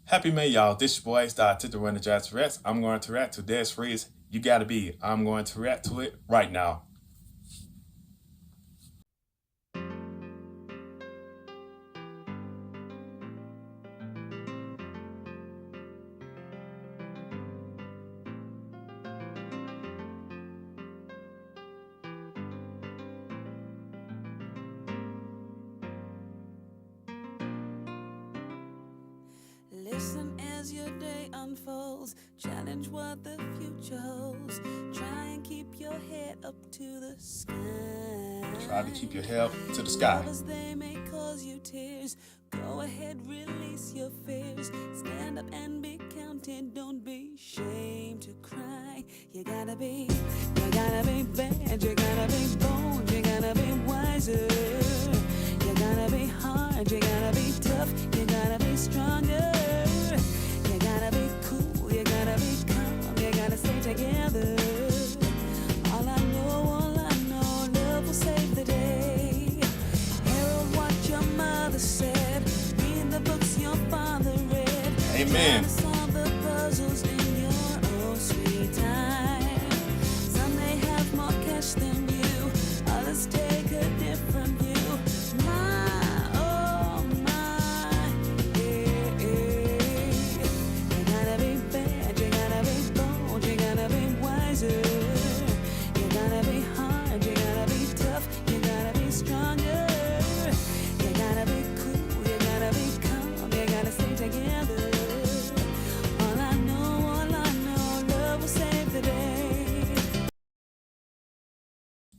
Happy May, y'all. This your boy, Star to the Runner Jazz Rex. I'm going to react to Des Freeze. You gotta be. I'm going to react to it right now. Listen as your day unfolds, challenge what the future holds. Try and keep your head up to the sky. Try to keep your head to the sky. Lovers, they may cause you tears. Go ahead, release your fears. Stand up and be counted. Don't be ashamed to cry. You gotta be bad. You gotta be bold. You gotta be wiser. You gotta be hard. You gotta be tough. You gotta be stronger. You gotta be cool. You gotta be calm. You gotta stay together. All I know, love will save the day. Herald what your mother said. Read the books your father read. Amen. Try to solve the puzzles in your own sweet time. Some may have more cash than you. Others take a different view. My, oh my, yeah, yeah. You gotta be bad. You gotta be bold. You gotta be wiser. You gotta be hard. You gotta be tough. You gotta be stronger. You gotta be cool. You gotta be calm. You gotta stay together. All I know, love will save the day.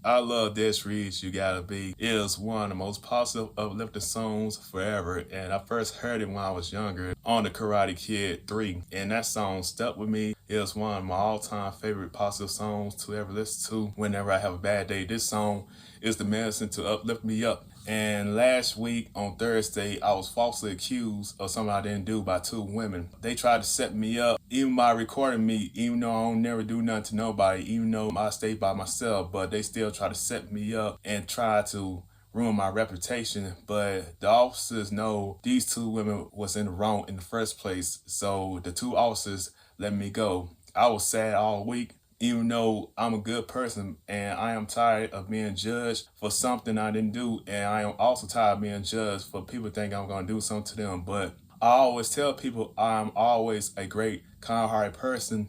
I love Des Freeze. You gotta be. It is one of the most positive, uplifting songs forever. And I first heard it when I was younger on the Karate Kid 3. And that song stuck with me. It is one of my all-time favorite positive songs to ever listen to whenever I have a bad day. This song is the medicine to uplift me up. And last week on Thursday, I was falsely accused of something I didn't do by two women. They tried to set me up, even by recording me, even though I don't never do nothing to nobody, even though I stay by myself, but they still try to set me up and try to ruin my reputation. But the officers know these two women was in the wrong in the first place, so the two officers let me go. I was sad all week, even though I'm a good person, and I am tired of being judged for something I didn't do, and I am also tired of being judged for people thinking I'm gonna do something to them. But I always tell people I'm always a great, kind-hearted person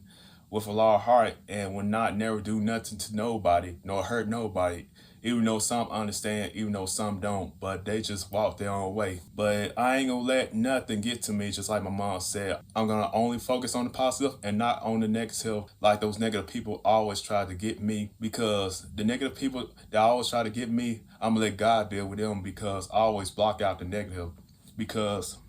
with a lot of heart and will not never do nothing to nobody nor hurt nobody. Even though some understand, even though some don't, but they just walk their own way. But I ain't gonna let nothing get to me, just like my mom said. I'm gonna only focus on the positive and not on the negative, like those negative people always try to get me. Because the negative people that always try to get me, I'm gonna let God deal with them, because I always block out the negative. Because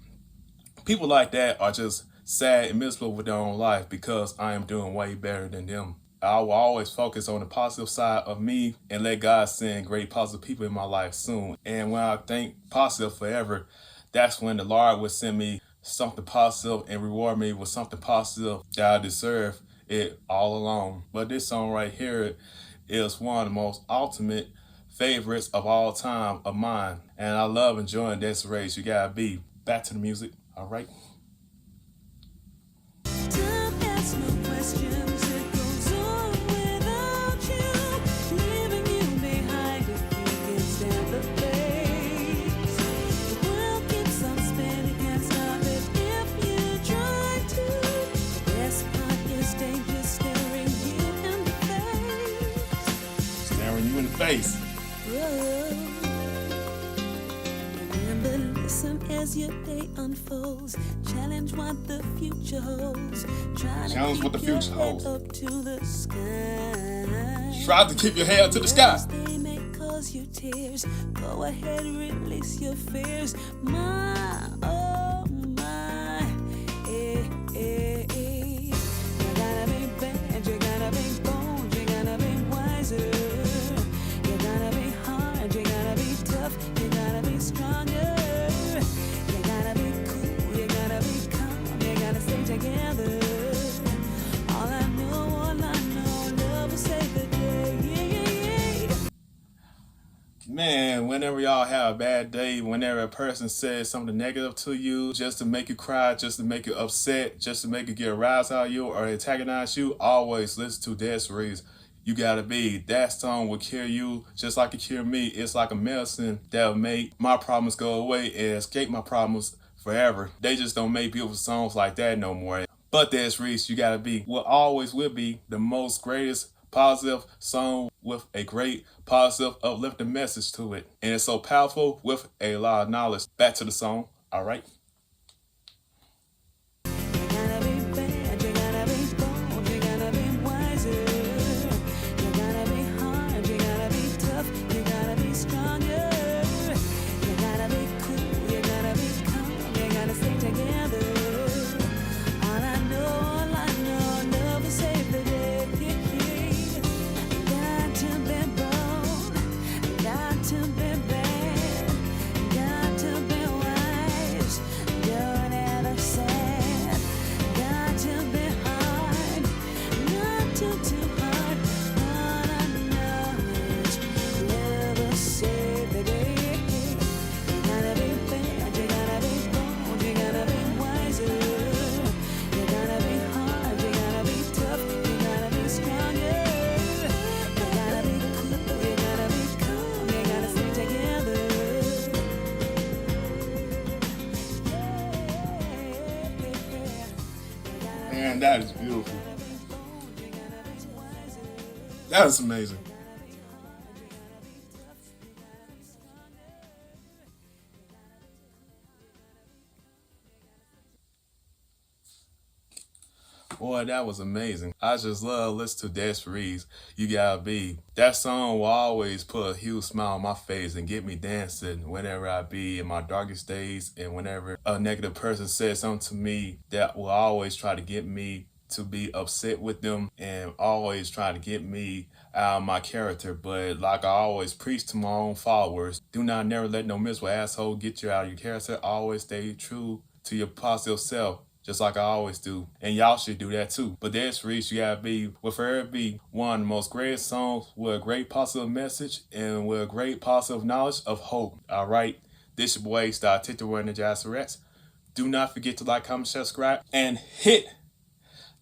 people like that are just sad and miserable with their own life, because I am doing way better than them. I will always focus on the positive side of me and let God send great positive people in my life soon. And when I think positive forever, that's when the Lord will send me something positive and reward me with something positive that I deserve it all along. But this song right here is one of the most ultimate favorites of all time of mine. And I love enjoying this race. You gotta be. Back to the music. All right. Time asks no questions, it goes on without you, leaving you behind if you can stand the pace. The world keeps on spinning, can't stop it if you try to. The best part is danger staring you in the face. Staring you in the face. Whoa. Remember, listen as your day unfolds. Challenge what the future holds. Try Challenge to what the keep your future head holds. up to the sky. Try to keep your head to the sky. Yes, they may cause you tears. Go ahead, release your fears. My, oh my, eh, eh, eh. You gotta be bad, you gotta be bold, you gotta be wiser. You gotta be hard, you gotta be tough, you gotta be stronger. You gotta be cool, you gotta be calm, you gotta stay together. All I know, love will save the day. Man, when whenever y'all have a bad day, whenever a person says something negative to you, just to make you cry, just to make you upset, just to make you get aroused out of you or antagonize you, always listen to Des'ree's You Gotta Be. That song will cure you just like it cured me. It's like a medicine that will make my problems go away and escape my problems forever. They just don't make beautiful songs like that no more. But Des'ree's You Gotta Be will always be the most greatest positive song with a great positive uplifting message to it. And it's so powerful with a lot of knowledge. Back to the song. All right. You gotta be bad, you gotta be bold, you gotta be wiser. You gotta be hard, you gotta be tough, you gotta be stronger. You gotta be cool, you gotta be calm, you gotta stay together. All I know, never save the day. Got to be bold, got to be bad, got to be wise. Don't ever sad, got to be hard, not too hard. All I know is never save the day. You gotta be bad, you gotta be bold, you gotta be wiser. You gotta be hard, you gotta be tough, you gotta be stronger. You gotta be cool, you gotta be calm, you gotta stay together. Man, that is beautiful. That is amazing. Boy, that was amazing. I just love listening to Des'ree's You Gotta Be. That song will always put a huge smile on my face and get me dancing whenever I be in my darkest days, and whenever a negative person says something to me that will always try to get me to be upset with them and always try to get me out of my character. But like I always preach to my own followers, do not never let no miserable asshole get you out of your character. Always stay true to your positive self, just like I always do. And y'all should do that too. But Des'ree's You Gotta Be will forever be one of the most greatest songs with a great positive message and with a great positive knowledge of hope. All right. This your boy, Star Tito Energizer Rex. Do not forget to like, comment, subscribe, and hit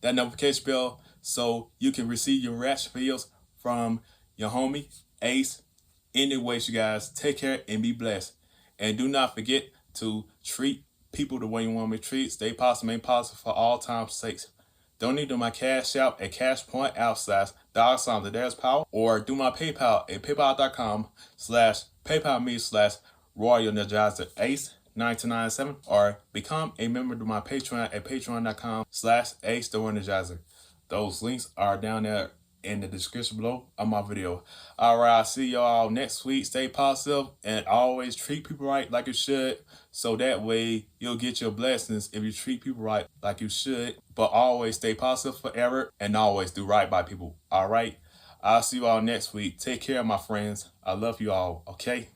that notification bell so you can receive your reaction videos from your homie, Ace. Anyways, you guys, take care and be blessed. And do not forget to treat people the way you want me to treat. Stay positive, remain positive for all time's sakes. Donate to my Cash App at $, there's power, or do my PayPal at paypal.com/PayPal me/Royal Ace 1997, or become a member to my Patreon at patreon.com/AceTheEnergizer. Those links are down there in the description below of my video. All right, I'll see y'all next week. Stay positive and always treat people right like you should, so that way you'll get your blessings if you treat people right like you should. But always stay positive forever and always do right by people. All right, I'll see you all next week. Take care, my friends. I love you all. Okay.